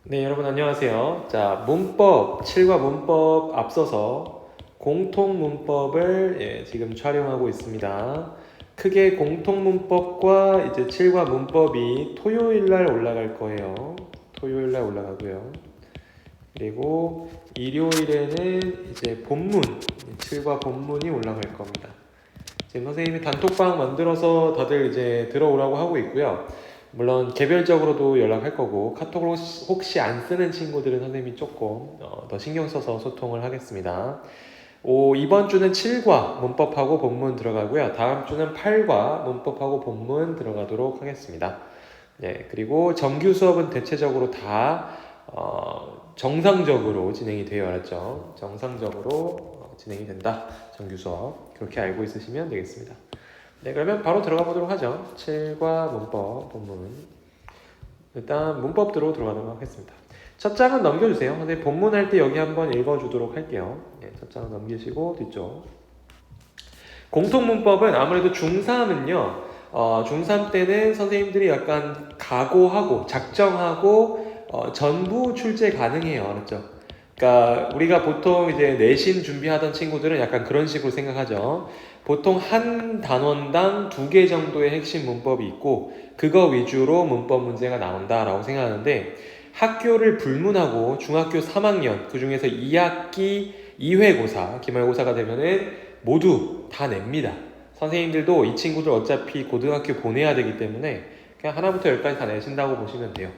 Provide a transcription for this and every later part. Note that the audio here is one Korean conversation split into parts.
네, 여러분 안녕하세요. 자, 문법, 7과 문법 앞서서 공통 문법을 지금 촬영하고 있습니다. 크게 공통 문법과 이제 7과 문법이 토요일 날 올라갈 거예요. 토요일 날 올라가고요. 그리고 일요일에는 이제 본문, 7과 본문이 올라갈 겁니다. 지금 선생님이 단톡방 만들어서 다들 이제 들어오라고 하고 있고요. 물론 개별적으로도 연락할 거고 카톡을 혹시 안 쓰는 친구들은 선생님이 조금 더 신경 써서 소통을 하겠습니다. 이번 주는 7과 문법하고 본문 들어가고요. 다음 주는 8과 문법하고 본문 들어가도록 하겠습니다. 네, 그리고 정규 수업은 대체적으로 다 정상적으로 진행이 돼요. 알았죠? 정상적으로 진행이 된다. 정규 수업. 그렇게 알고 있으시면 되겠습니다. 네, 그러면 바로 들어가 보도록 하죠. 7과 문법, 본문. 일단 문법대로 들어가도록 하겠습니다. 첫 장은 넘겨주세요. 근데 본문 할 때 여기 한번 읽어주도록 할게요. 네, 첫 장은 넘기시고 뒤쪽. 공통문법은 아무래도 중3은요. 중3 때는 선생님들이 약간 각오하고 작정하고 전부 출제 가능해요. 알았죠? 그러니까 우리가 보통 이제 내신 준비하던 친구들은 약간 그런 식으로 생각하죠. 보통 한 단원당 2개 정도의 핵심 문법이 있고 그거 위주로 문법 문제가 나온다라고 생각하는데 학교를 불문하고 중학교 3학년 그 중에서 2학기 2회고사 기말고사가 되면은 모두 다 냅니다. 선생님들도 이 친구들 어차피 고등학교 보내야 되기 때문에 그냥 하나부터 열까지 다 내신다고 보시면 돼요.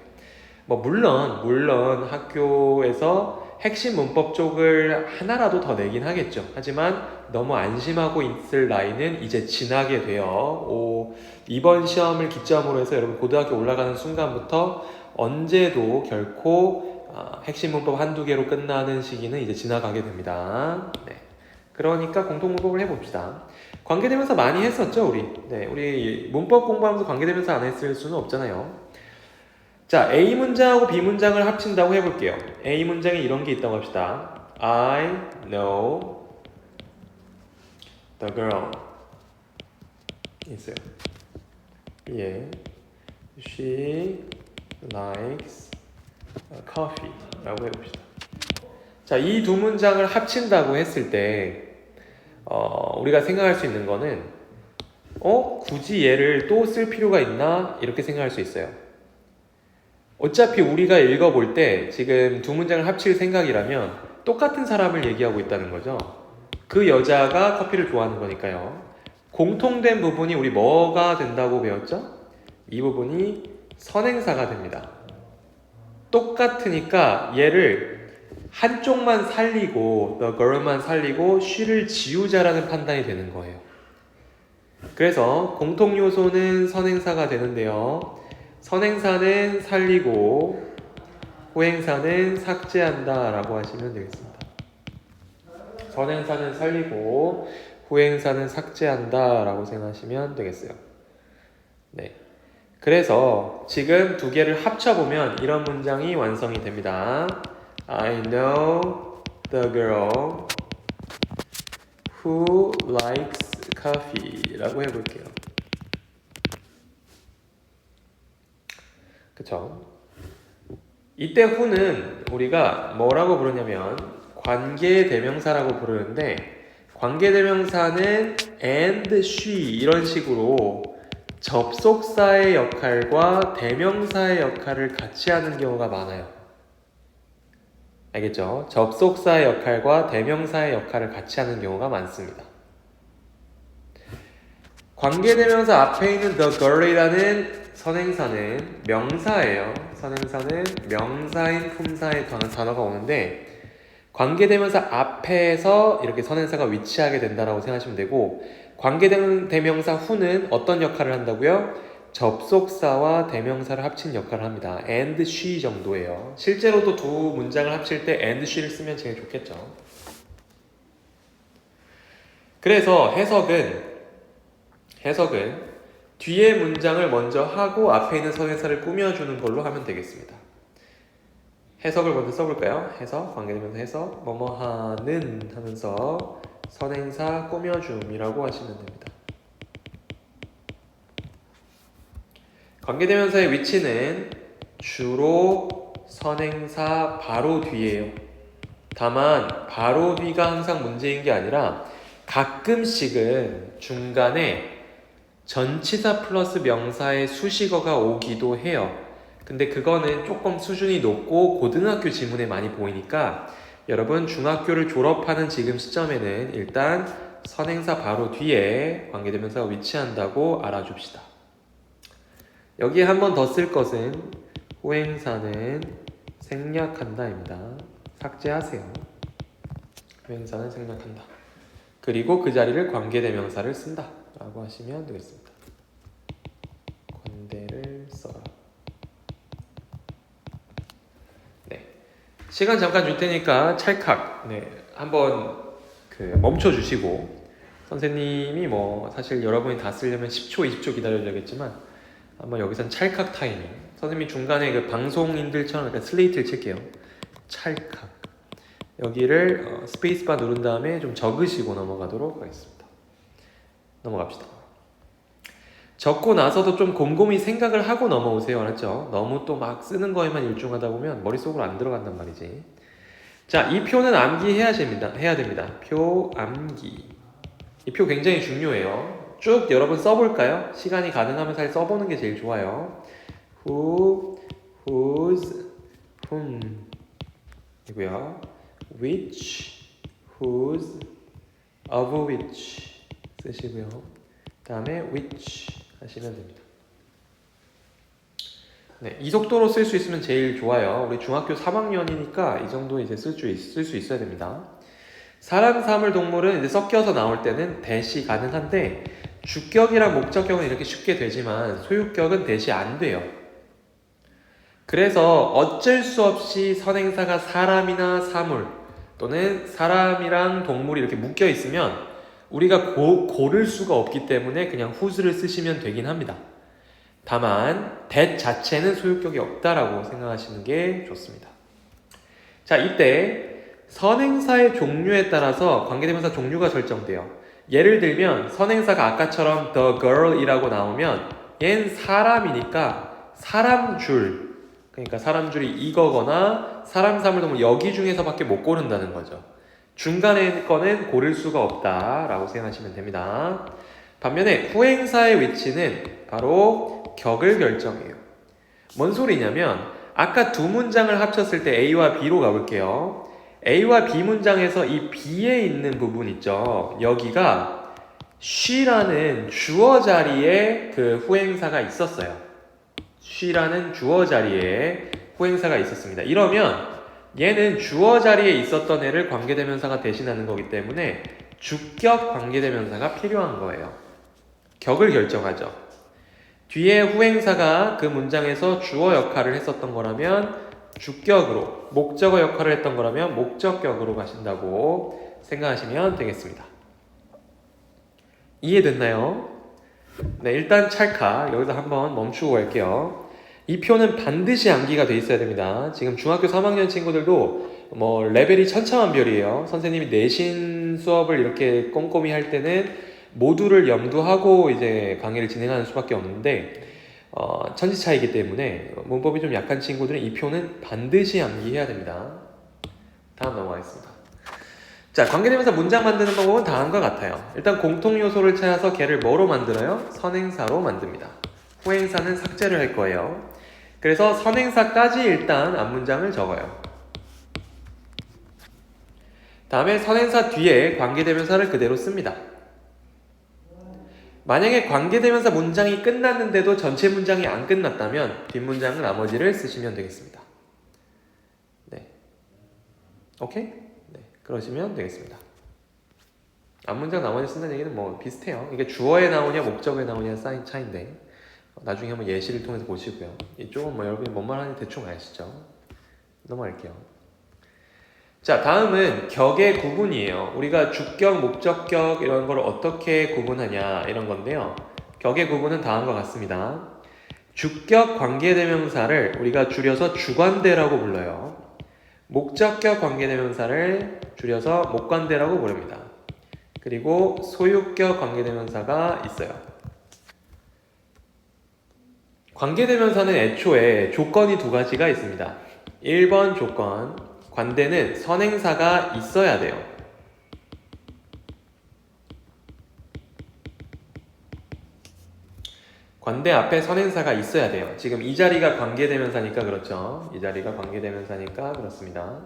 뭐 물론 학교에서 핵심 문법 쪽을 하나라도 더 내긴 하겠죠. 하지만 너무 안심하고 있을 나이는 이제 지나게 돼요. 이번 시험을 기점으로 해서 여러분 고등학교 올라가는 순간부터 언제도 결코 핵심 문법 한두 개로 끝나는 시기는 이제 지나가게 됩니다. 네. 그러니까 공통문법을 해봅시다. 관계대명사 많이 했었죠, 우리. 네, 우리 문법 공부하면서 관계대명사 안 했을 수는 없잖아요. 자, A 문장하고 B 문장을 합친다고 해볼게요. A 문장에 이런 게 있다고 합시다. I know the girl. 있어요. 예. She likes coffee. 라고 해봅시다. 자, 이 두 문장을 합친다고 했을 때, 우리가 생각할 수 있는 거는, 굳이 얘를 또 쓸 필요가 있나? 이렇게 생각할 수 있어요. 어차피 우리가 읽어볼 때 지금 두 문장을 합칠 생각이라면 똑같은 사람을 얘기하고 있다는 거죠. 그 여자가 커피를 좋아하는 거니까요. 공통된 부분이 우리 뭐가 된다고 배웠죠? 이 부분이 선행사가 됩니다. 똑같으니까 얘를 한쪽만 살리고 the girl만 살리고 she를 지우자라는 판단이 되는 거예요. 그래서 공통 요소는 선행사가 되는데요. 선행사는 살리고 후행사는 삭제한다 라고 하시면 되겠습니다. 선행사는 살리고 후행사는 삭제한다 라고 생각하시면 되겠어요. 네. 그래서 지금 두 개를 합쳐보면 이런 문장이 완성이 됩니다. I know the girl who likes coffee 라고 해볼게요. 그쵸? 이때 who는 우리가 뭐라고 부르냐면 관계대명사라고 부르는데 관계대명사는 and, she 이런 식으로 접속사의 역할과 대명사의 역할을 같이 하는 경우가 많아요. 알겠죠? 접속사의 역할과 대명사의 역할을 같이 하는 경우가 많습니다. 관계대명사 앞에 있는 the girl이라는 선행사는 명사예요. 선행사는 명사인 품사의 단어가 오는데 관계대명사 앞에서 이렇게 선행사가 위치하게 된다라고 생각하시면 되고 관계대명사 후는 어떤 역할을 한다고요? 접속사와 대명사를 합친 역할을 합니다. and, she 정도예요. 실제로도 두 문장을 합칠 때 and, she를 쓰면 제일 좋겠죠. 그래서 해석은 뒤에 문장을 먼저 하고 앞에 있는 선행사를 꾸며주는 걸로 하면 되겠습니다. 해석을 먼저 써볼까요? 해석, 관계대명사 해석, 뭐뭐하는 하면서 선행사 꾸며줌이라고 하시면 됩니다. 관계대명사의 위치는 주로 선행사 바로 뒤에요. 다만 바로 뒤가 항상 문제인 게 아니라 가끔씩은 중간에 전치사 플러스 명사의 수식어가 오기도 해요. 근데 그거는 조금 수준이 높고 고등학교 지문에 많이 보이니까 여러분 중학교를 졸업하는 지금 시점에는 일단 선행사 바로 뒤에 관계대명사가 위치한다고 알아줍시다. 여기에 한 번 더 쓸 것은 후행사는 생략한다입니다. 삭제하세요. 후행사는 생략한다. 그리고 그 자리를 관계대명사를 쓴다 라고 하시면 되겠습니다. 관대를 써라. 네, 시간 잠깐 줄 테니까 찰칵 한번 멈춰 주시고, 선생님이 사실 여러분이 다 쓰려면 10초 20초 기다려야겠지만 한번 여기선 찰칵 타이밍, 선생님이 중간에 그 방송인들처럼 슬레이트를 칠게요. 찰칵, 여기를 스페이스바 누른 다음에 좀 적으시고 넘어가도록 하겠습니다. 넘어갑시다. 적고 나서도 좀 곰곰이 생각을 하고 넘어오세요. 알았죠? 너무 또 막 쓰는 거에만 일중하다 보면 머릿속으로 안 들어간단 말이지. 자, 이 표는 암기해야 됩니다. 표 암기. 이 표 굉장히 중요해요. 쭉 여러분 써볼까요? 시간이 가능하면 잘 써보는 게 제일 좋아요. who, whose, whom 이고요. which, whose, of which 쓰시고요. 다음에 which 하시면 됩니다. 네, 이 속도로 쓸 수 있으면 제일 좋아요. 우리 중학교 3학년이니까 이 정도 이제 쓸 수 있어야 됩니다. 사람, 사물, 동물은 이제 섞여서 나올 때는 대시 가능한데 주격이랑 목적격은 이렇게 쉽게 되지만 소유격은 대시 안 돼요. 그래서 어쩔 수 없이 선행사가 사람이나 사물 또는 사람이랑 동물이 이렇게 묶여 있으면 우리가 고를 수가 없기 때문에 그냥 whose를 쓰시면 되긴 합니다. 다만 that 자체는 소유격이 없다라고 생각하시는 게 좋습니다. 자, 이때 선행사의 종류에 따라서 관계대명사 종류가 설정돼요. 예를 들면 선행사가 아까처럼 the girl이라고 나오면 얘는 사람이니까 사람줄, 그러니까 사람줄이 이거거나 사람, 사물, 동물 여기 중에서밖에 못 고른다는 거죠. 중간에 거는 고를 수가 없다라고 생각하시면 됩니다. 반면에 후행사의 위치는 바로 격을 결정해요. 뭔 소리냐면 아까 두 문장을 합쳤을 때 A와 B로 가볼게요. A와 B 문장에서 이 B에 있는 부분 있죠. 여기가 she라는 주어 자리에 그 후행사가 있었어요. she라는 주어 자리에 후행사가 있었습니다. 이러면 얘는 주어 자리에 있었던 애를 관계대명사가 대신하는 거기 때문에 주격 관계대명사가 필요한 거예요. 격을 결정하죠. 뒤에 후행사가 그 문장에서 주어 역할을 했었던 거라면 주격으로, 목적어 역할을 했던 거라면 목적격으로 가신다고 생각하시면 되겠습니다. 이해됐나요? 네, 일단 찰칵 여기서 한번 멈추고 갈게요. 이 표는 반드시 암기가 돼 있어야 됩니다. 지금 중학교 3학년 친구들도 레벨이 천차만별이에요. 선생님이 내신 수업을 이렇게 꼼꼼히 할 때는 모두를 염두하고 이제 강의를 진행하는 수밖에 없는데 천지 차이기 때문에 문법이 좀 약한 친구들은 이 표는 반드시 암기해야 됩니다. 다음 넘어가겠습니다. 자, 관계대명사 문장 만드는 방법은 다음과 같아요. 일단 공통 요소를 찾아서 걔를 뭐로 만들어요? 선행사로 만듭니다. 후행사는 삭제를 할 거예요. 그래서 선행사까지 일단 앞문장을 적어요. 다음에 선행사 뒤에 관계대명사를 그대로 씁니다. 만약에 관계대명사 문장이 끝났는데도 전체 문장이 안 끝났다면 뒷문장은 나머지를 쓰시면 되겠습니다. 네, 오케이? 네, 그러시면 되겠습니다. 앞문장 나머지 쓴다는 얘기는 비슷해요. 이게 주어에 나오냐 목적어에 나오냐 차이인데 나중에 한번 예시를 통해서 보시고요. 이쪽은 여러분이 뭔 말하는지 대충 아시죠? 넘어갈게요. 자, 다음은 격의 구분이에요. 우리가 주격, 목적격 이런 걸 어떻게 구분하냐 이런 건데요. 격의 구분은 다음과 같습니다. 주격 관계대명사를 우리가 줄여서 주관대라고 불러요. 목적격 관계대명사를 줄여서 목관대라고 부릅니다. 그리고 소유격 관계대명사가 있어요. 관계대명사는 애초에 조건이 두 가지가 있습니다. 1번 조건, 관대는 선행사가 있어야 돼요. 관대 앞에 선행사가 있어야 돼요. 지금 이 자리가 관계대명사니까 그렇죠. 이 자리가 관계대명사니까 그렇습니다.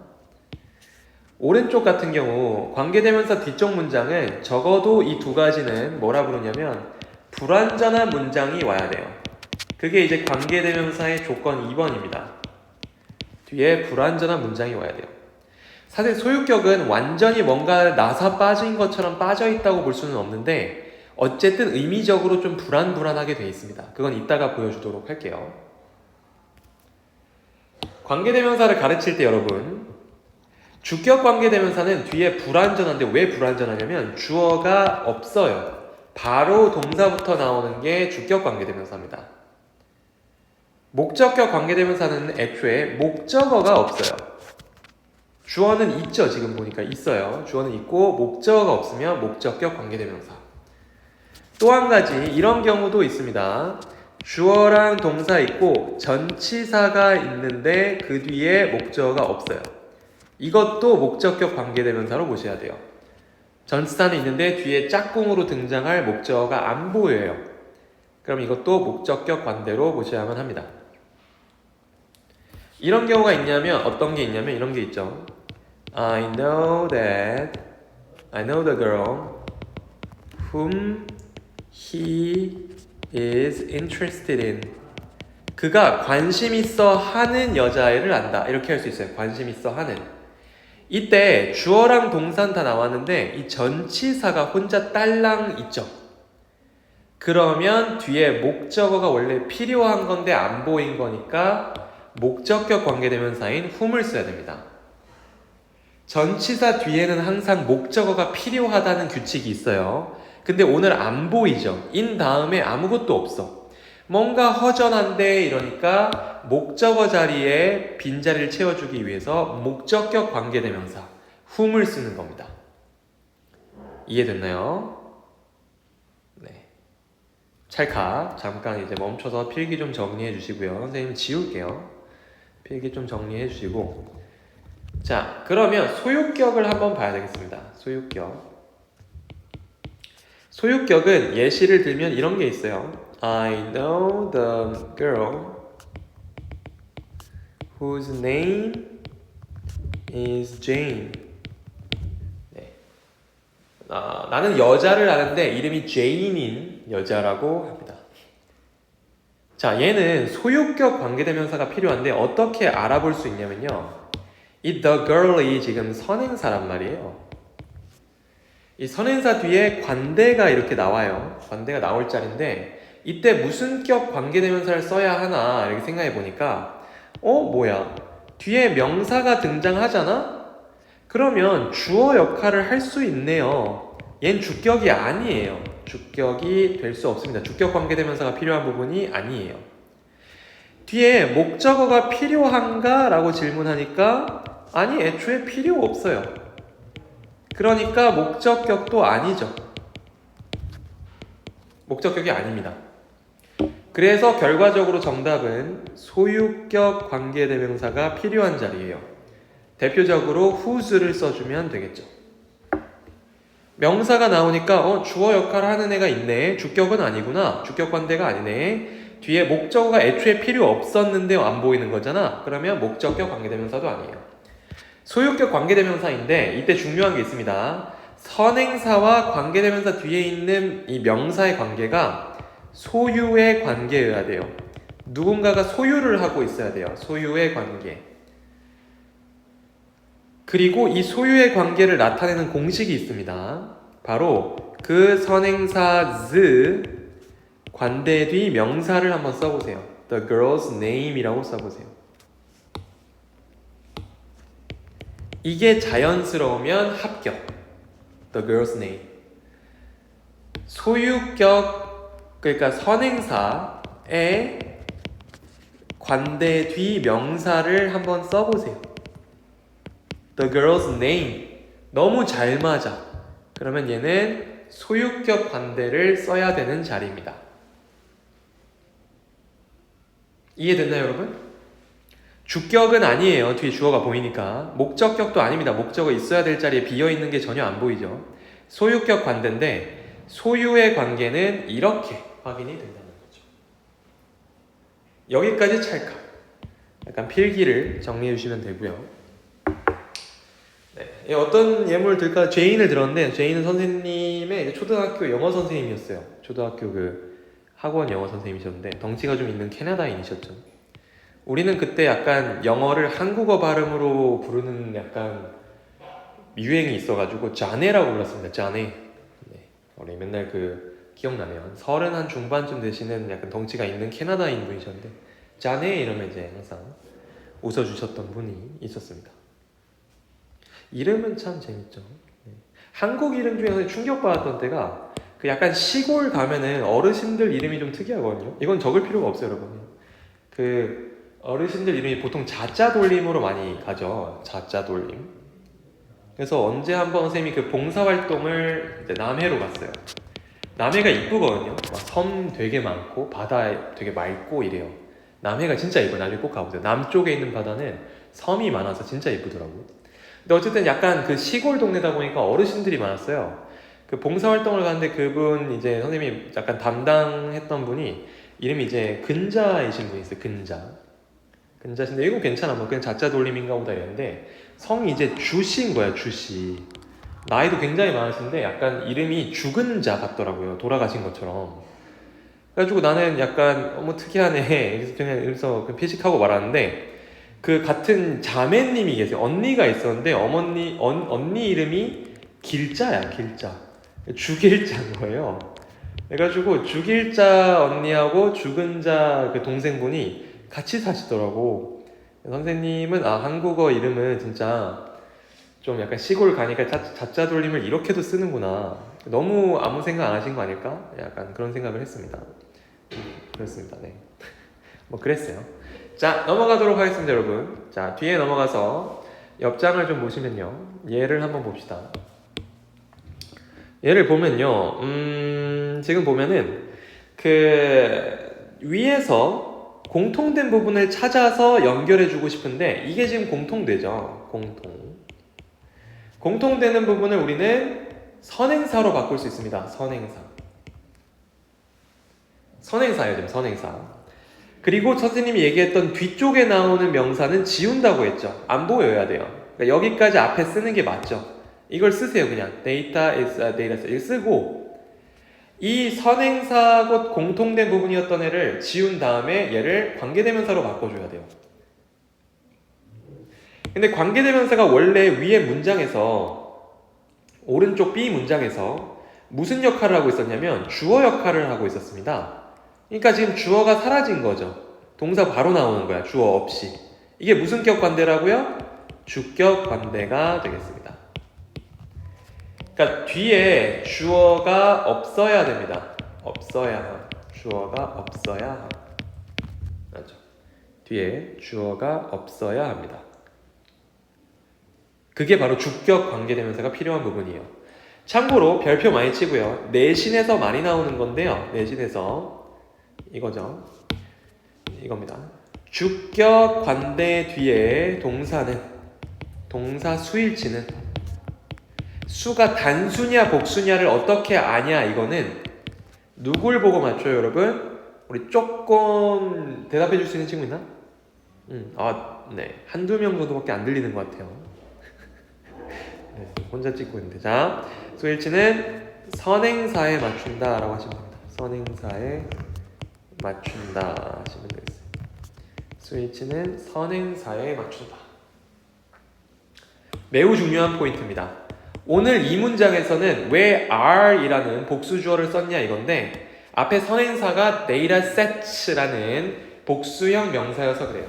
오른쪽 같은 경우 관계대명사 뒤쪽 문장은 적어도 이 두 가지는 뭐라 부르냐면 불완전한 문장이 와야 돼요. 그게 이제 관계대명사의 조건 2번입니다. 뒤에 불완전한 문장이 와야 돼요. 사실 소유격은 완전히 뭔가 나사 빠진 것처럼 빠져있다고 볼 수는 없는데 어쨌든 의미적으로 좀 불안불안하게 되어 있습니다. 그건 이따가 보여주도록 할게요. 관계대명사를 가르칠 때 여러분, 주격 관계대명사는 뒤에 불완전한데 왜 불완전하냐면 주어가 없어요. 바로 동사부터 나오는 게 주격 관계대명사입니다. 목적격 관계대명사는 애초에 목적어가 없어요. 주어는 있죠. 지금 보니까 있어요. 주어는 있고 목적어가 없으면 목적격 관계대명사. 또 한 가지 이런 경우도 있습니다. 주어랑 동사 있고 전치사가 있는데 그 뒤에 목적어가 없어요. 이것도 목적격 관계대명사로 보셔야 돼요. 전치사는 있는데 뒤에 짝꿍으로 등장할 목적어가 안 보여요. 그럼 이것도 목적격 관대로 보셔야만 합니다. 이런 경우가 있냐면 어떤 게 있냐면 이런 게 있죠. I know the girl whom he is interested in. 그가 관심 있어 하는 여자애를 안다. 이렇게 할 수 있어요. 관심 있어 하는. 이때 주어랑 동사는 다 나왔는데 이 전치사가 혼자 딸랑 있죠. 그러면 뒤에 목적어가 원래 필요한 건데 안 보인 거니까 목적격 관계대명사인 whom을 써야 됩니다. 전치사 뒤에는 항상 목적어가 필요하다는 규칙이 있어요. 근데 오늘 안 보이죠? in 다음에 아무것도 없어. 뭔가 허전한데 이러니까 목적어 자리에 빈자리를 채워주기 위해서 목적격 관계대명사 whom을 쓰는 겁니다. 이해됐나요? 네. 찰칵 잠깐 이제 멈춰서 필기 좀 정리해 주시고요. 선생님 지울게요. 필기 좀 정리해 주시고 자 그러면 소유격을 한번 봐야 되겠습니다. 소유격은 예시를 들면 이런 게 있어요. I know the girl whose name is Jane. 네. 나는 여자를 아는데 이름이 Jane인 여자라고 합니다. 자, 얘는 소유격 관계대명사가 필요한데 어떻게 알아볼 수 있냐면요. 이 the girl이 지금 선행사란 말이에요. 이 선행사 뒤에 관대가 이렇게 나와요. 관대가 나올 자리인데 이때 무슨 격 관계대명사를 써야 하나 이렇게 생각해 보니까 뭐야 뒤에 명사가 등장하잖아? 그러면 주어 역할을 할 수 있네요. 얜 주격이 아니에요. 주격이 될 수 없습니다. 주격 관계대명사가 필요한 부분이 아니에요. 뒤에 목적어가 필요한가? 라고 질문하니까 아니 애초에 필요 없어요. 그러니까 목적격도 아니죠. 목적격이 아닙니다. 그래서 결과적으로 정답은 소유격 관계대명사가 필요한 자리예요. 대표적으로 whose를 써주면 되겠죠. 명사가 나오니까 주어 역할을 하는 애가 있네. 주격은 아니구나. 주격 관대가 아니네. 뒤에 목적어가 애초에 필요 없었는데 안 보이는 거잖아. 그러면 목적격 관계대명사도 아니에요. 소유격 관계대명사인데 이때 중요한 게 있습니다. 선행사와 관계대명사 뒤에 있는 이 명사의 관계가 소유의 관계여야 돼요. 누군가가 소유를 하고 있어야 돼요. 소유의 관계. 그리고 이 소유의 관계를 나타내는 공식이 있습니다. 바로 그 선행사 z 관대 뒤 명사를 한번 써보세요. The girl's name이라고 써보세요. 이게 자연스러우면 합격. The girl's name. 소유격, 그러니까 선행사의 관대 뒤 명사를 한번 써보세요. The girl's name. 너무 잘 맞아. 그러면 얘는 소유격 관대를 써야 되는 자리입니다. 이해됐나요, 여러분? 주격은 아니에요. 뒤에 주어가 보이니까. 목적격도 아닙니다. 목적어 있어야 될 자리에 비어있는 게 전혀 안 보이죠. 소유격 관대인데 소유의 관계는 이렇게 확인이 된다는 거죠. 여기까지 찰칵. 약간 필기를 정리해 주시면 되고요. 네. 어떤 예물 들까? 제인을 들었는데 제인은 선생님의 초등학교 영어 선생님이었어요. 초등학교 그 학원 영어 선생님이셨는데 덩치가 좀 있는 캐나다인이셨죠. 우리는 그때 약간 영어를 한국어 발음으로 부르는 약간 유행이 있어가지고 자네라고 불렀습니다. 자네. 네. 우리 맨날 그 기억나면 30한 중반쯤 되시는 약간 덩치가 있는 캐나다인 분이셨는데 자네 이러면 이제 항상 웃어주셨던 분이 있었습니다. 이름은 참 재밌죠. 네. 한국 이름 중에서 충격받았던 때가 그 약간 시골 가면은 어르신들 이름이 좀 특이하거든요. 이건 적을 필요가 없어요, 여러분. 그 어르신들 이름이 보통 자자 돌림으로 많이 가죠. 자자 돌림. 그래서 언제 한번 선생님이 그 봉사활동을 남해로 갔어요. 남해가 이쁘거든요. 막 섬 되게 많고 바다 되게 맑고 이래요. 남해가 진짜 이뻐요. 나중에 꼭 가보세요. 남쪽에 있는 바다는 섬이 많아서 진짜 이쁘더라고요. 근데 어쨌든 약간 그 시골 동네다 보니까 어르신들이 많았어요. 그 봉사활동을 가는데 그분 이제 선생님이 약간 담당했던 분이 이름이 이제 근자이신 분이 있어요. 근자신데 이거 괜찮아. 뭐 그냥 자자 돌림인가 보다 이랬는데 성이 이제 주씨인 거야. 주씨. 나이도 굉장히 많으신데 약간 이름이 죽은 자 같더라고요. 돌아가신 것처럼. 그래가지고 나는 약간 뭐 특이하네. 그래서 그냥 피식하고 말았는데 그 같은 자매님이 계세요. 언니가 있었는데 언니 이름이 길자야. 길자. 주길자인 거예요. 그래가지고 주길자 언니하고 죽은 자 그 동생분이 같이 사시더라고. 선생님은 한국어 이름은 진짜 좀 약간 시골 가니까 자자 돌림을 이렇게도 쓰는구나. 너무 아무 생각 안 하신 거 아닐까? 약간 그런 생각을 했습니다. 그렇습니다. 네. 뭐 그랬어요. 자, 넘어가도록 하겠습니다, 여러분. 자, 뒤에 넘어가서 옆장을 좀 보시면요. 얘를 한번 봅시다. 얘를 보면요. 지금 보면은 그 위에서 공통된 부분을 찾아서 연결해주고 싶은데 이게 지금 공통되죠. 공통되는 부분을 우리는 선행사로 바꿀 수 있습니다. 선행사예요, 지금 선행사. 그리고 선생님이 얘기했던 뒤쪽에 나오는 명사는 지운다고 했죠. 안 보여야 돼요. 그러니까 여기까지 앞에 쓰는 게 맞죠. 이걸 쓰세요, 그냥. data is a data set. 이걸 쓰고 이 선행사 곧 공통된 부분이었던 애를 지운 다음에 얘를 관계대명사로 바꿔줘야 돼요. 근데 관계대명사가 원래 위에 문장에서 오른쪽 B 문장에서 무슨 역할을 하고 있었냐면 주어 역할을 하고 있었습니다. 그러니까 지금 주어가 사라진 거죠. 동사 바로 나오는 거야. 주어 없이. 이게 무슨 격 관대라고요? 주격 관대가 되겠습니다. 그러니까 뒤에 주어가 없어야 됩니다. 주어가 없어야 맞죠? 뒤에 주어가 없어야 합니다. 그게 바로 주격 관계대명사가 필요한 부분이에요. 참고로 별표 많이 치고요. 내신에서 많이 나오는 건데요. 내신에서 이거죠. 이겁니다. 주격 관대 뒤에 동사 수일치는 수가 단수냐 복수냐를 어떻게 아냐 이거는 누굴 보고 맞춰요, 여러분? 우리 조금 대답해 줄 수 있는 친구 있나? 네. 한두 명 정도밖에 안 들리는 것 같아요. 네, 혼자 찍고 있는데. 자, 수일치는 선행사에 맞춘다 라고 하시면 됩니다. 선행사에 맞춘다 하시면 되겠어요. 스위치는 선행사에 맞춘다. 매우 중요한 포인트입니다. 오늘 이 문장에서는 왜 are이라는 복수주어를 썼냐 이건데 앞에 선행사가 data sets라는 복수형 명사여서 그래요.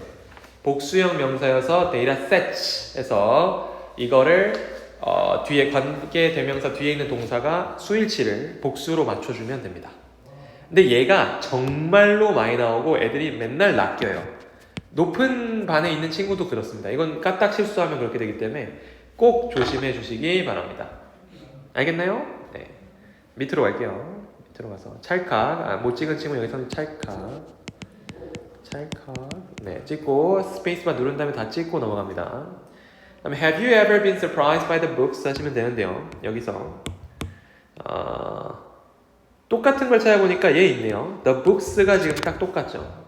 복수형 명사여서 data sets에서 이거를 뒤에 관계대명사 뒤에 있는 동사가 수일치를 복수로 맞춰주면 됩니다. 근데 얘가 정말로 많이 나오고 애들이 맨날 낚여요. 높은 반에 있는 친구도 그렇습니다. 이건 까딱 실수하면 그렇게 되기 때문에 꼭 조심해 주시기 바랍니다. 알겠나요? 네. 밑으로 갈게요. 밑으로 가서 찰칵. 못 찍은 친구 여기서는 찰칵. 찰칵. 네, 찍고 스페이스바 누른 다음에 다 찍고 넘어갑니다. 그다음에 Have you ever been surprised by the books 하시면 되는데요. 여기서 똑같은 걸 찾아보니까 얘 있네요. The books가 지금 딱 똑같죠.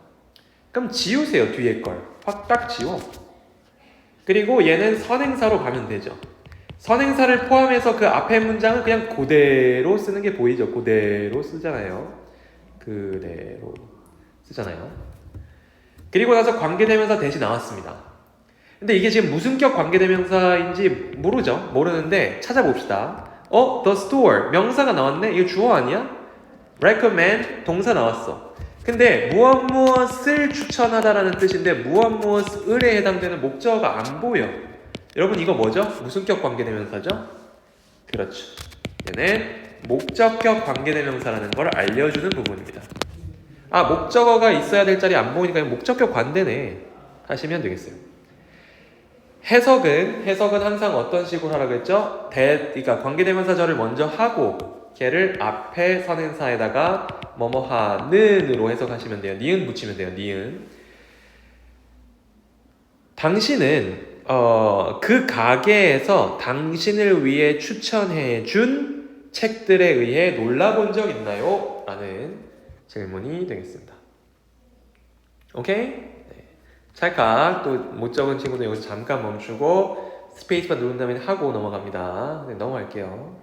그럼 지우세요. 뒤에 걸. 확 딱 지워. 그리고 얘는 선행사로 가면 되죠. 선행사를 포함해서 그 앞에 문장은 그냥 그대로 쓰는 게 보이죠. 그대로 쓰잖아요. 그대로 쓰잖아요. 그리고 나서 관계대명사 대시 나왔습니다. 근데 이게 지금 무슨 격 관계대명사인지 모르는데 찾아봅시다. The store 명사가 나왔네? 이거 주어 아니야? recommend 동사 나왔어. 근데 무엇을 추천하다라는 뜻인데 무엇을에 해당되는 목적어가 안 보여. 여러분 이거 뭐죠? 무슨 격 관계대명사죠? 그렇죠. 얘는 목적격 관계대명사라는 걸 알려주는 부분입니다. 목적어가 있어야 될 자리 안 보이니까 목적격 관대네 하시면 되겠어요. 해석은 항상 어떤 식으로 하라고 했죠? 그러니까 관계대명사절을 먼저 하고 걔를 앞에 선행사에다가 뭐뭐하는으로 해석하시면 돼요. 니은 붙이면 돼요. 니은. 당신은 그 가게에서 당신을 위해 추천해준 책들에 의해 놀라본 적 있나요? 라는 질문이 되겠습니다. 오케이? 네. 찰칵. 또 못 적은 친구는 여기서 잠깐 멈추고 스페이스바 누른 다음에 하고 넘어갑니다. 네, 넘어갈게요.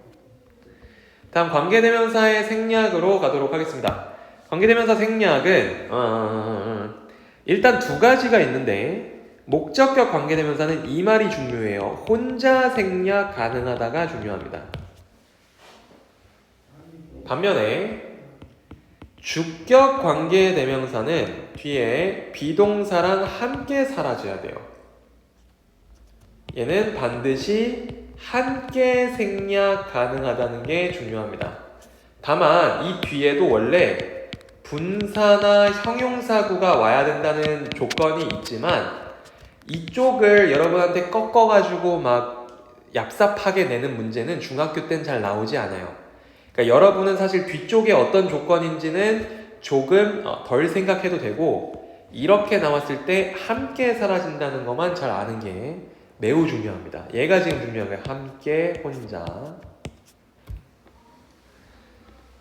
다음 관계대명사의 생략으로 가도록 하겠습니다. 관계대명사 생략은 일단 두 가지가 있는데 목적격 관계대명사는 이 말이 중요해요. 혼자 생략 가능하다가 중요합니다. 반면에 주격 관계대명사는 뒤에 비동사랑 함께 사라져야 돼요. 얘는 반드시 함께 생략 가능하다는 게 중요합니다. 다만 이 뒤에도 원래 분사나 형용사구가 와야 된다는 조건이 있지만 이쪽을 여러분한테 꺾어가지고 막 얍삽하게 내는 문제는 중학교 땐 잘 나오지 않아요. 그러니까 여러분은 사실 뒤쪽에 어떤 조건인지는 조금 덜 생각해도 되고 이렇게 나왔을 때 함께 사라진다는 것만 잘 아는 게 매우 중요합니다. 얘가 지금 중요한 거예요. 함께, 혼자.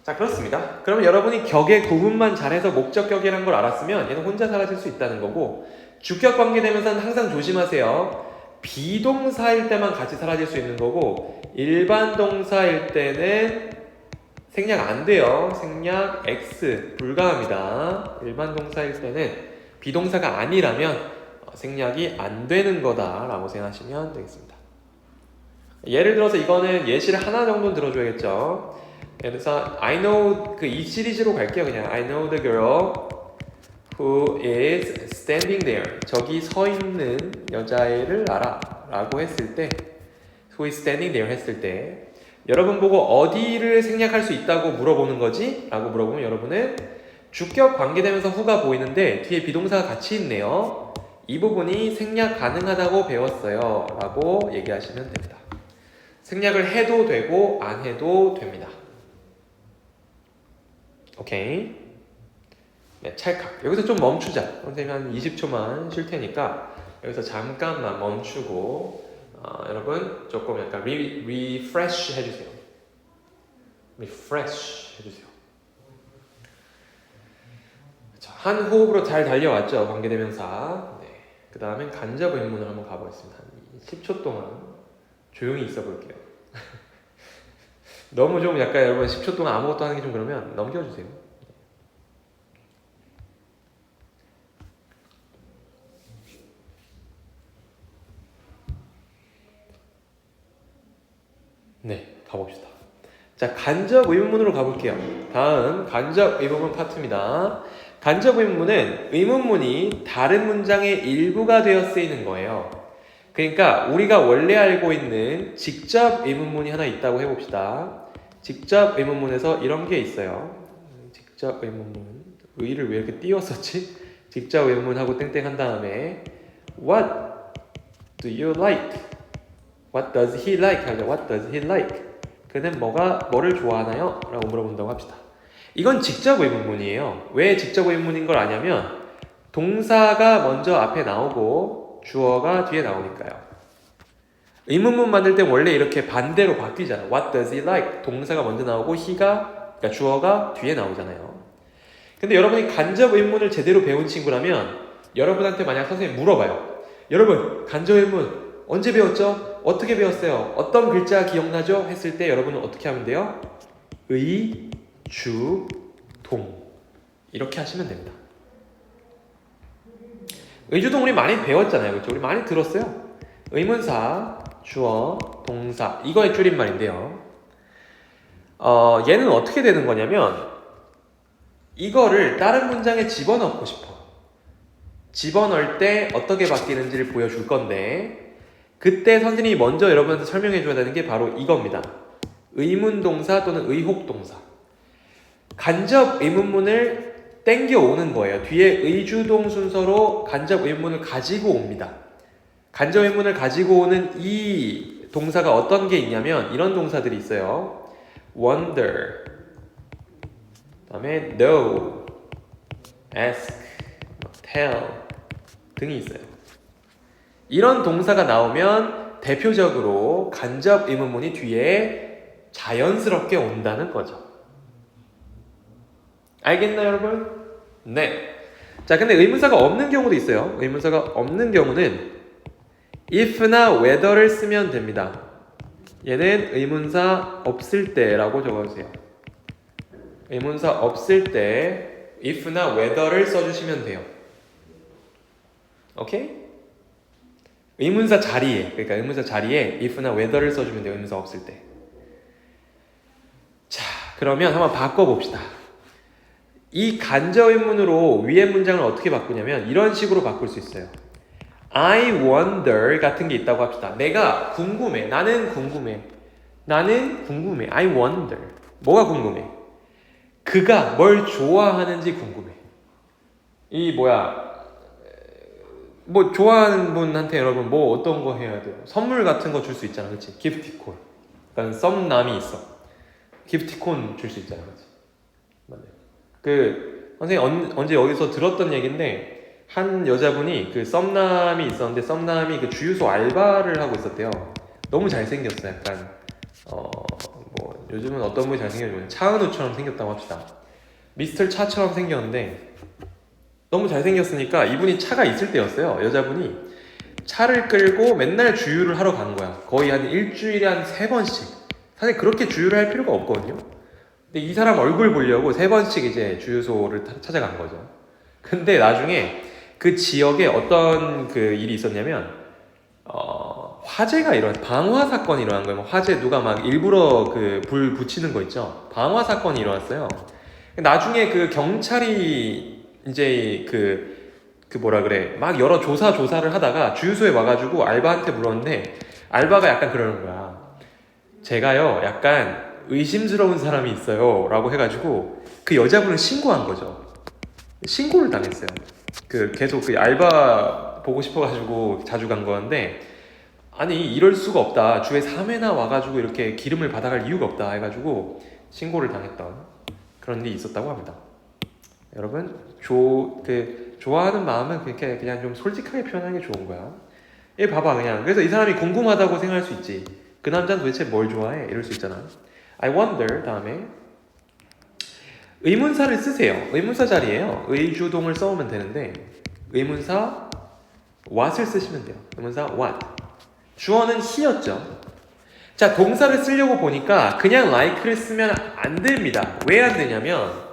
자, 그렇습니다. 그러면 여러분이 격의 구분만 잘해서 목적격이라는 걸 알았으면 얘는 혼자 사라질 수 있다는 거고 주격 관계대명사는 항상 조심하세요. 비동사일 때만 같이 사라질 수 있는 거고 일반 동사일 때는 생략 안 돼요. 생략 X 불가합니다. 일반 동사일 때는 비동사가 아니라면 생략이 안 되는 거다라고 생각하시면 되겠습니다. 예를 들어서 이거는 예시를 하나 정도는 들어줘야겠죠. 예를 들어서 I know 이 시리즈로 갈게요. 그냥 I know the girl who is standing there. 저기 서 있는 여자애를 알아 라고 했을 때 who is standing there 했을 때 여러분 보고 어디를 생략할 수 있다고 물어보는 거지? 라고 물어보면 여러분은 주격 관계대명사 who가 보이는데 뒤에 비동사가 같이 있네요. 이 부분이 생략 가능하다고 배웠어요 라고 얘기하시면 됩니다. 생략을 해도 되고 안 해도 됩니다. 오케이. 네, 찰칵. 여기서 좀 멈추자. 선생님이 한 20초만 쉴 테니까 여기서 잠깐만 멈추고 여러분 조금 약간 리프레쉬 해주세요. 리프레쉬 해주세요. 자, 한 호흡으로 잘 달려왔죠. 관계대명사. 네. 그 다음엔 간접 의문을 한번 가보겠습니다. 10초 동안 조용히 있어 볼게요. 너무 좀 약간 여러분 10초 동안 아무것도 하는 게 좀 그러면 넘겨주세요. 네, 가봅시다. 자, 간접 의문문으로 가볼게요. 다음 간접 의문문 파트입니다. 간접 의문문은 의문문이 다른 문장의 일부가 되어 쓰이는 거예요. 그러니까 우리가 원래 알고 있는 직접 의문문이 하나 있다고 해봅시다. 직접 의문문에서 이런 게 있어요. 직접 의문문. 의를 왜 이렇게 띄웠었지? 직접 의문문하고 땡땡 한 다음에 What do you like? What does he like? 하죠. What does he like? 그는 뭐를 좋아하나요? 라고 물어본다고 합시다. 이건 직접 의문문이에요. 왜 직접 의문문인 걸 아냐면 동사가 먼저 앞에 나오고 주어가 뒤에 나오니까요. 의문문 만들 때 원래 이렇게 반대로 바뀌잖아. What does he like? 동사가 먼저 나오고 그러니까 주어가 뒤에 나오잖아요. 근데 여러분이 간접 의문을 제대로 배운 친구라면 여러분한테 만약 선생님이 물어봐요. 여러분 간접 의문 언제 배웠죠? 어떻게 배웠어요? 어떤 글자 기억나죠? 했을 때 여러분은 어떻게 하면 돼요? 의, 주, 동 이렇게 하시면 됩니다. 의주동 우리 많이 배웠잖아요. 그렇죠? 우리 많이 들었어요. 의문사, 주어, 동사 이거의 줄임말인데요. 얘는 어떻게 되는 거냐면 이거를 다른 문장에 집어넣고 싶어. 집어넣을 때 어떻게 바뀌는지를 보여줄 건데 그때 선생님이 먼저 여러분한테 설명해 줘야 되는 게 바로 이겁니다. 의문동사 또는 의혹동사. 간접 의문문을 땡겨오는 거예요. 뒤에 의주동 순서로 간접 의문문을 가지고 옵니다. 간접 의문문을 가지고 오는 이 동사가 어떤 게 있냐면 이런 동사들이 있어요. wonder, 그 다음에 know, ask, tell 등이 있어요. 이런 동사가 나오면 대표적으로 간접 의문문이 뒤에 자연스럽게 온다는 거죠. 알겠나요, 여러분? 네. 자, 근데 의문사가 없는 경우도 있어요. 의문사가 없는 경우는 if나 whether를 쓰면 됩니다. 얘는 의문사 없을 때라고 적어주세요. 의문사 없을 때 if나 whether를 써주시면 돼요. 오케이? 의문사 자리에, 그러니까 의문사 자리에 if나 whether를 써주면 돼요. 의문사 없을 때. 자, 그러면 한번 바꿔봅시다. 이 간접 의문으로 위의 문장을 어떻게 바꾸냐면 이런 식으로 바꿀 수 있어요. I wonder 같은 게 있다고 합시다. 내가 궁금해. 나는 궁금해. 나는 궁금해. I wonder. 뭐가 궁금해? 그가 뭘 좋아하는지 궁금해. 뭐 좋아하는 분한테 여러분 뭐 어떤 거 해야 돼요? 선물 같은 거 줄 수 있잖아. 그치? 기프티콘. 그러니까 썸남이 있어. 기프티콘 줄 수 있잖아. 그치? 맞아요. 선생님 언제 어디서 들었던 얘기인데 한 여자분이 그 썸남이 있었는데 썸남이 그 주유소 알바를 하고 있었대요. 너무 잘생겼어요. 약간 뭐 요즘은 어떤 분이 잘생겼냐면 차은우처럼 생겼다고 합시다. 미스터 차처럼 생겼는데 너무 잘생겼으니까 이분이 차가 있을 때였어요. 여자분이 차를 끌고 맨날 주유를 하러 간 거야. 거의 한 일주일에 한 3번씩. 사실 그렇게 주유를 할 필요가 없거든요. 근데 이 사람 얼굴 보려고 3번씩 이제 주유소를 찾아간 거죠. 근데 나중에 그 지역에 어떤 그 일이 있었냐면 화재가 방화 사건이 일어난 거예요. 화재 누가 막 일부러 그 불 붙이는 거 있죠. 방화 사건이 일어났어요. 나중에 그 경찰이 이제 막 여러 조사를 하다가 주유소에 와가지고 알바한테 물었는데 알바가 약간 그러는 거야. 제가요 약간 의심스러운 사람이 있어요 라고 해가지고 그 여자분을 신고한 거죠. 신고를 당했어요. 계속 그 알바 보고 싶어가지고 자주 간 거였는데 아니 이럴 수가 없다. 주에 3회나 와가지고 이렇게 기름을 받아갈 이유가 없다 해가지고 신고를 당했던 그런 일이 있었다고 합니다. 여러분 좋아하는 마음은 그렇게 그냥 좀 솔직하게 표현하는 게 좋은 거야. 얘 봐봐 그냥. 그래서 이 사람이 궁금하다고 생각할 수 있지. 그 남자는 도대체 뭘 좋아해? 이럴 수 있잖아. I wonder 다음에 의문사를 쓰세요. 의문사 자리에요. 의주동을 써오면 되는데 의문사 what을 쓰시면 돼요. 의문사 what. 주어는 he였죠. 자, 동사를 쓰려고 보니까 그냥 like를 쓰면 안 됩니다. 왜 안 되냐면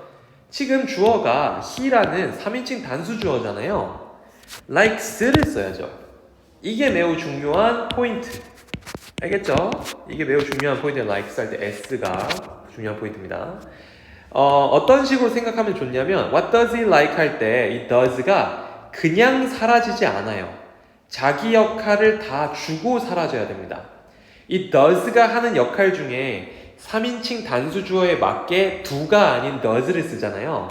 지금 주어가 he라는 3인칭 단수 주어잖아요. likes를 써야죠. 이게 매우 중요한 포인트. 알겠죠? 이게 매우 중요한 포인트예요. likes 할 때 s가 중요한 포인트입니다. 어떤 식으로 생각하면 좋냐면 what does he like 할 때 이 does가 그냥 사라지지 않아요. 자기 역할을 다 주고 사라져야 됩니다. 이 does가 하는 역할 중에 3인칭 단수주어에 맞게 do가 아닌 does를 쓰잖아요.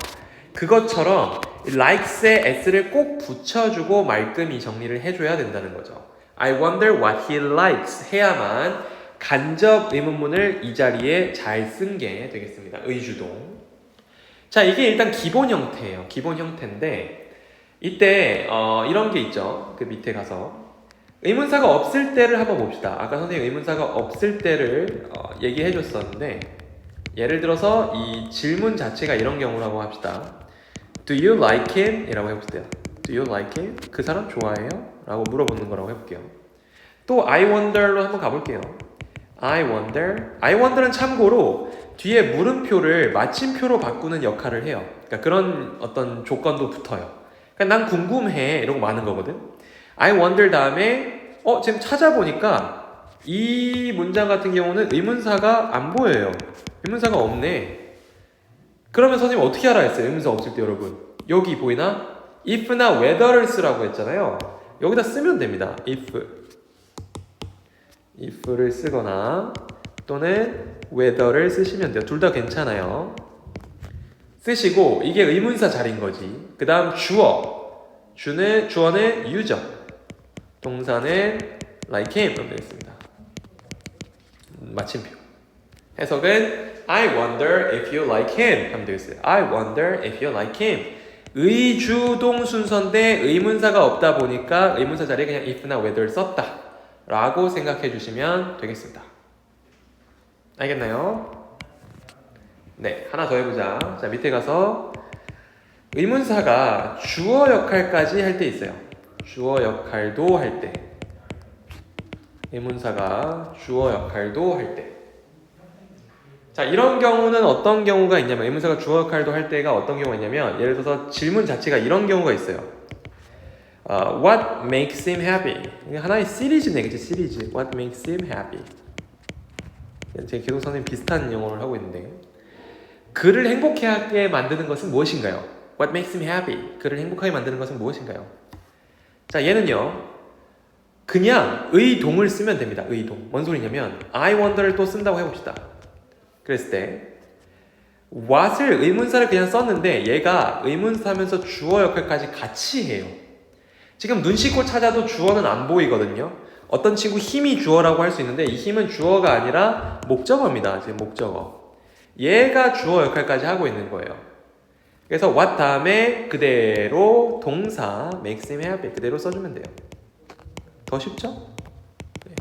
그것처럼 likes에 s를 꼭 붙여주고 말끔히 정리를 해줘야 된다는 거죠. I wonder what he likes 해야만 간접 의문문을 이 자리에 잘 쓴 게 되겠습니다. 의주동. 자, 이게 일단 기본 형태예요. 기본 형태인데 이때 이런 게 있죠. 그 밑에 가서 의문사가 없을 때를 한번 봅시다. 아까 선생님 의문사가 없을 때를 얘기해 줬었는데 예를 들어서 이 질문 자체가 이런 경우라고 합시다. Do you like him? 이라고 해봅시다. Do you like him? 그 사람 좋아해요? 라고 물어보는 거라고 해볼게요. 또 I wonder로 한번 가볼게요. I wonder는 참고로 뒤에 물음표를 마침표로 바꾸는 역할을 해요. 그러니까 그런 어떤 조건도 붙어요. 그러니까 난 궁금해 이러고 많은 거거든. I wonder 다음에 지금 찾아보니까 이 문장 같은 경우는 의문사가 안 보여요. 의문사가 없네. 그러면 선생님 어떻게 알아야 했어요? 의문사 없을 때 여러분. 여기 보이나? if나 whether를 쓰라고 했잖아요. 여기다 쓰면 됩니다. if를 쓰거나 또는 whether를 쓰시면 돼요. 둘 다 괜찮아요. 쓰시고 이게 의문사 자리인 거지. 그 다음 주어는 유저, 동사는 like him 하면 되겠습니다. 마침표. 해석은 I wonder if you like him 하면 되겠어요. I wonder if you like him. 의주동 순서인데 의문사가 없다 보니까 의문사 자리에 그냥 if나 whether 썼다 라고 생각해 주시면 되겠습니다. 알겠나요? 네, 하나 더 해보자. 자, 밑에 가서 의문사가 주어 역할까지 할 때 있어요. 주어 역할도 할 때. 의문사가 주어 역할도 할 때. 자, 이런 경우는 어떤 경우가 있냐면 의문사가 주어 역할도 할 때가 어떤 경우가 있냐면 예를 들어서 질문 자체가 이런 경우가 있어요. What makes him happy? 하나의 시리즈네, 그치? 시리즈. What makes him happy? 제가 계속 선생님 비슷한 영어를 하고 있는데 그를 행복하게 만드는 것은 무엇인가요? What makes him happy? 그를 행복하게 만드는 것은 무엇인가요? 자, 얘는요 그냥 의동을 쓰면 됩니다. 의동. 뭔 소리냐면 I wonder를 또 쓴다고 해봅시다. 그랬을 때 what을 의문사를 그냥 썼는데 얘가 의문사면서 주어 역할까지 같이 해요. 지금 눈 씻고 찾아도 주어는 안 보이거든요. 어떤 친구 힘이 주어라고 할 수 있는데 이 힘은 주어가 아니라 목적어입니다. 지금 목적어. 얘가 주어 역할까지 하고 있는 거예요. 그래서 what 다음에 그대로 동사 makes him happy 그대로 써주면 돼요. 더 쉽죠? 네.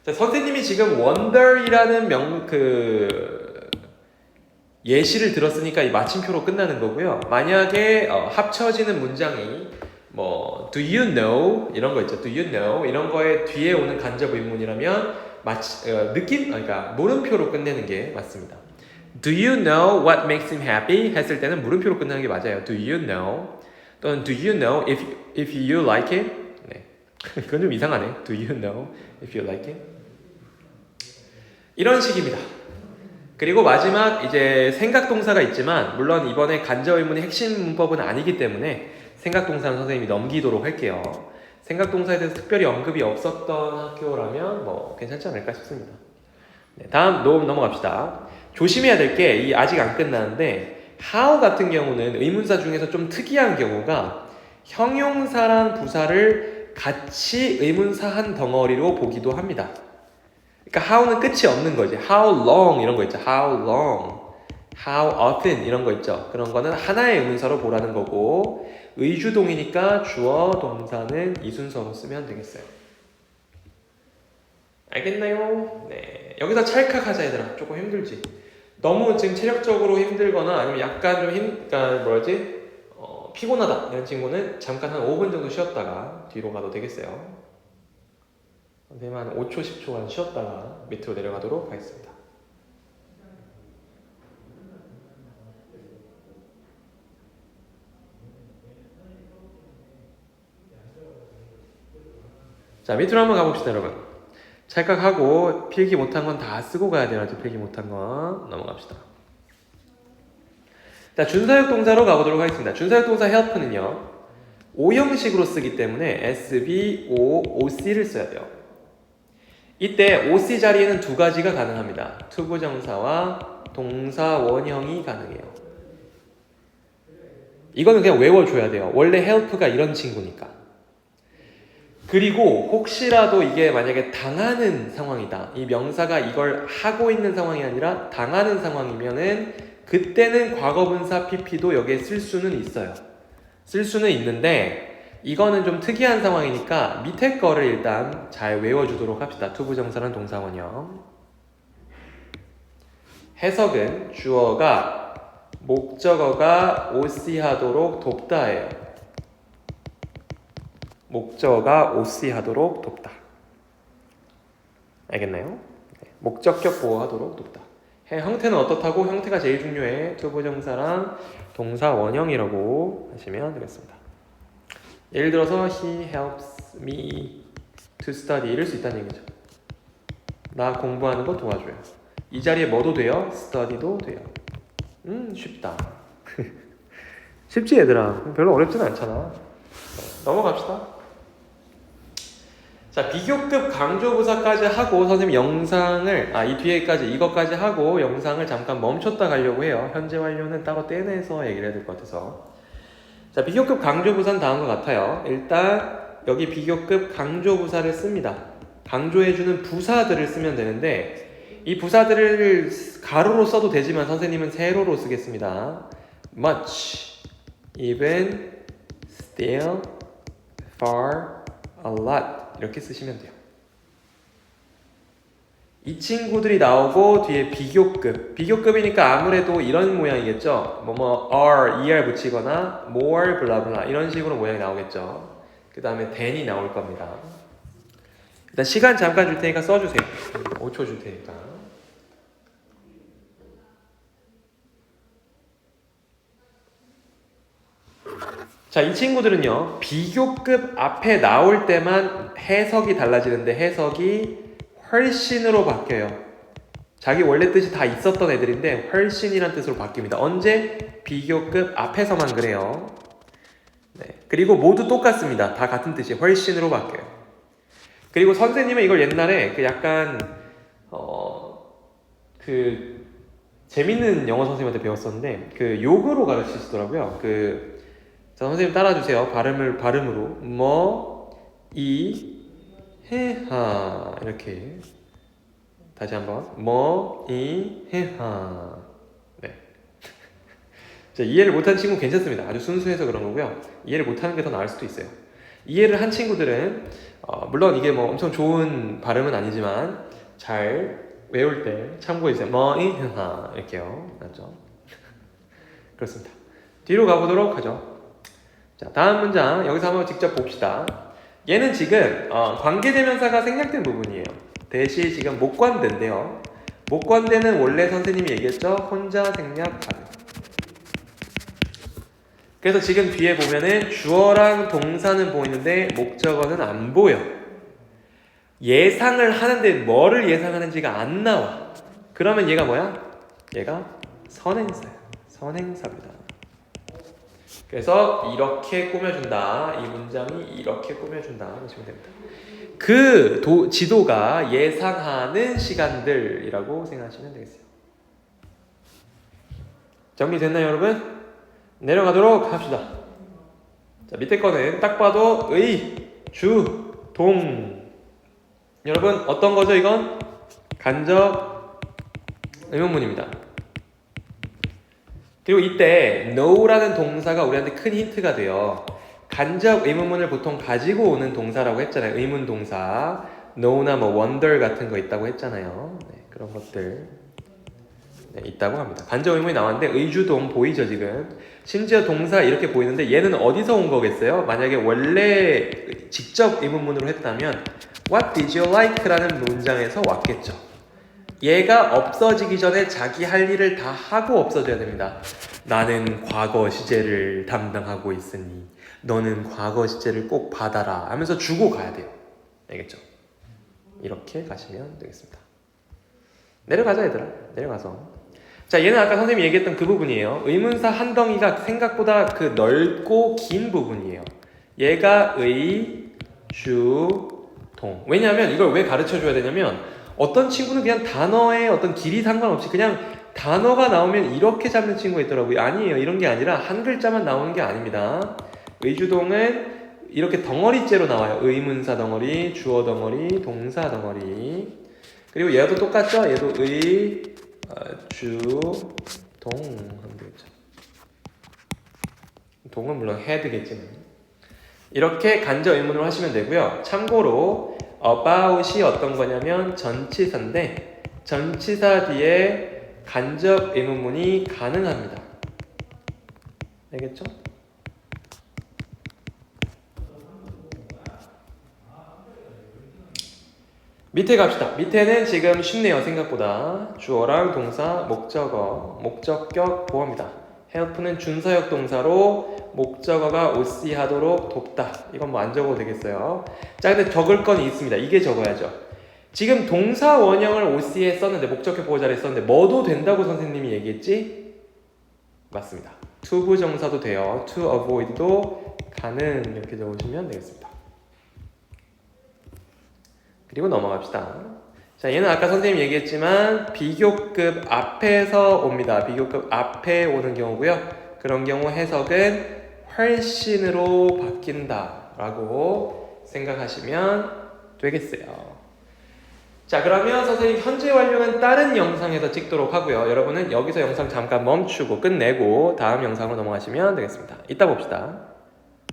자, 선생님이 지금 wonder이라는 예시를 들었으니까 이 마침표로 끝나는 거고요. 만약에 합쳐지는 문장이 do you know 이런 거 있죠. do you know 이런 거에 뒤에 오는 간접 의문이라면 그러니까 물음표로 끝내는 게 맞습니다. Do you know what makes him happy? 했을 때는 물음표로 끝나는 게 맞아요. Do you know? 또는 Do you know if you like him? 네, 그건 좀 이상하네. Do you know if you like him? 이런 식입니다. 그리고 마지막 이제 생각동사가 있지만 물론 이번에 간접 의문의 핵심 문법은 아니기 때문에 생각동사는 선생님이 넘기도록 할게요. 생각동사에 대해서 특별히 언급이 없었던 학교라면 괜찮지 않을까 싶습니다. 네, 다음 넘어갑시다. 조심해야 될 게 아직 안 끝나는데 how 같은 경우는 의문사 중에서 좀 특이한 경우가 형용사랑 부사를 같이 의문사 한 덩어리로 보기도 합니다. 그러니까 how는 끝이 없는 거지. How long 이런 거 있죠. How long, how often 이런 거 있죠. 그런 거는 하나의 의문사로 보라는 거고 의주동이니까 주어, 동사는 이 순서로 쓰면 되겠어요. 알겠나요? 네. 여기서 찰칵하자 얘들아. 조금 힘들지? 너무 지금 체력적으로 힘들거나 아니면 약간 좀 그러니까 피곤하다 이런 친구는 잠깐 한 5분 정도 쉬었다가 뒤로 가도 되겠어요. 선생님 한 5초, 10초간 쉬었다가 밑으로 내려가도록 하겠습니다. 자, 밑으로 한번 가봅시다, 여러분. 찰칵하고 필기 못한 건 다 쓰고 가야 돼요. 아직 필기 못한 건 넘어갑시다. 자, 준사역 동사로 가보도록 하겠습니다. 준사역 동사 help는요 5형식으로 쓰기 때문에 SB, O, OC를 써야 돼요. 이때 OC 자리에는 두 가지가 가능합니다. 투부정사와 동사 원형이 가능해요. 이거는 그냥 외워줘야 돼요. 원래 help가 이런 친구니까. 그리고 혹시라도 이게 만약에 당하는 상황이다. 이 명사가 이걸 하고 있는 상황이 아니라 당하는 상황이면은 그때는 과거분사 PP도 여기에 쓸 수는 있어요. 쓸 수는 있는데 이거는 좀 특이한 상황이니까 밑에 거를 일단 잘 외워주도록 합시다. 투부정사는 동사원형. 해석은 주어가 목적어가 오시하도록 돕다예요. 목적어가 오시하도록 돕다. 알겠나요? 네. 목적격 보호하도록 돕다. 형태는 어떻다고? 형태가 제일 중요해. 투부정사랑 동사 원형이라고 하시면 되겠습니다. 예를 들어서 He helps me to study 이럴 수 있다는 얘기죠. 나 공부하는 거 도와줘요. 이 자리에 뭐도 돼요? study도 돼요. 쉽다. 쉽지 얘들아. 별로 어렵진 않잖아. 넘어갑시다. 자, 비교급 강조부사까지 하고 선생님 영상을 이 뒤에까지 이것까지 하고 영상을 잠깐 멈췄다 가려고 해요. 현재 완료는 따로 떼내서 얘기를 해야 될 것 같아서. 자, 비교급 강조부사는 다음과 같아요. 일단 여기 비교급 강조부사를 씁니다. 강조해주는 부사들을 쓰면 되는데 이 부사들을 가로로 써도 되지만 선생님은 세로로 쓰겠습니다. much, even, still, far, a lot 이렇게 쓰시면 돼요. 이 친구들이 나오고 뒤에 비교급. 비교급이니까 아무래도 이런 모양이겠죠. r, er 붙이거나 more, 블라블라 이런 식으로 모양이 나오겠죠. 그 다음에 than이 나올 겁니다. 일단 시간 잠깐 줄 테니까 써주세요. 5초 줄 테니까. 자, 이 친구들은요, 비교급 앞에 나올 때만 해석이 달라지는데 해석이 훨씬으로 바뀌어요. 자기 원래 뜻이 다 있었던 애들인데 훨씬이란 뜻으로 바뀝니다. 언제? 비교급 앞에서만 그래요. 네. 그리고 모두 똑같습니다. 다 같은 뜻이 훨씬으로 바뀌어요. 그리고 선생님은 이걸 옛날에 약간 재밌는 영어 선생님한테 배웠었는데 욕으로 가르치시더라고요. 자, 선생님 따라주세요. 발음으로 해하 이렇게 다시 한번 해하. 네. 자, 이해를 못한 친구 괜찮습니다. 아주 순수해서 그런 거고요. 이해를 못하는 게 더 나을 수도 있어요. 이해를 한 친구들은 물론 이게 엄청 좋은 발음은 아니지만 잘 외울 때 참고해주세요. 해하 이렇게요. 맞죠? 그렇습니다. 뒤로 가보도록 하죠. 자, 다음 문장 여기서 한번 직접 봅시다. 얘는 지금 관계대명사가 생략된 부분이에요. 대시 지금 목관대인데요. 목관대는 원래 선생님이 얘기했죠. 혼자 생략하는. 그래서 지금 뒤에 보면은 주어랑 동사는 보이는데 목적어는 안 보여. 예상을 하는데 뭐를 예상하는지가 안 나와. 그러면 얘가 뭐야? 얘가 선행사야. 선행사입니다. 그래서 이렇게 꾸며준다. 이 문장이 이렇게 꾸며준다. 보시면 됩니다. 지도가 예상하는 시간들이라고 생각하시면 되겠어요. 정리됐나요, 여러분? 내려가도록 합시다. 자, 밑에 거는 딱 봐도 의, 주, 동. 여러분, 어떤 거죠, 이건? 간접 의문문입니다. 그리고 이때 know라는 동사가 우리한테 큰 힌트가 돼요. 간접 의문문을 보통 가지고 오는 동사라고 했잖아요. 의문 동사. know나 wonder 같은 거 있다고 했잖아요. 네, 그런 것들 있다고 합니다. 간접 의문이 나왔는데 의주동 보이죠 지금? 심지어 동사 이렇게 보이는데 얘는 어디서 온 거겠어요? 만약에 원래 직접 의문문으로 했다면 What did you like? 라는 문장에서 왔겠죠. 얘가 없어지기 전에 자기 할 일을 다 하고 없어져야 됩니다. 나는 과거 시제를 담당하고 있으니 너는 과거 시제를 꼭 받아라 하면서 주고 가야 돼요. 알겠죠? 이렇게 가시면 되겠습니다. 내려가자 얘들아. 내려가서 자, 얘는 아까 선생님이 얘기했던 그 부분이에요. 의문사 한 덩이가 생각보다 넓고 긴 부분이에요. 얘가 의, 주, 동. 왜냐하면 이걸 왜 가르쳐줘야 되냐면 어떤 친구는 그냥 단어의 어떤 길이 상관없이 그냥 단어가 나오면 이렇게 잡는 친구가 있더라고요. 아니에요. 이런 게 아니라 한 글자만 나오는 게 아닙니다. 의주동은 이렇게 덩어리째로 나와요. 의문사 덩어리, 주어 덩어리, 동사 덩어리. 그리고 얘도 똑같죠? 얘도 의, 주, 동 하면 되겠죠. 동은 물론 head겠지만 이렇게 간접 의문으로 하시면 되고요. 참고로 about이 어떤 거냐면 전치사인데 전치사 뒤에 간접 의문문이 가능합니다. 알겠죠? 밑에 갑시다. 밑에는 지금 쉽네요. 생각보다. 주어랑 동사, 목적어, 목적격 보어입니다. help는 준사역 동사로 목적어가 OC하도록 돕다. 이건 뭐 안 적어도 되겠어요. 자, 근데 적을 건 있습니다. 이게 적어야죠. 지금 동사 원형을 OC에 썼는데 목적격 보호자를 썼는데 뭐도 된다고 선생님이 얘기했지? 맞습니다. to 부정사도 돼요. to avoid도 가능 이렇게 적으시면 되겠습니다. 그리고 넘어갑시다. 자, 얘는 아까 선생님이 얘기했지만 비교급 앞에서 옵니다. 비교급 앞에 오는 경우고요. 그런 경우 해석은 훨씬으로 바뀐다 라고 생각하시면 되겠어요. 자, 그러면 선생님 현재 완료는 다른 영상에서 찍도록 하고요. 여러분은 여기서 영상 잠깐 멈추고 끝내고 다음 영상으로 넘어가시면 되겠습니다. 이따 봅시다.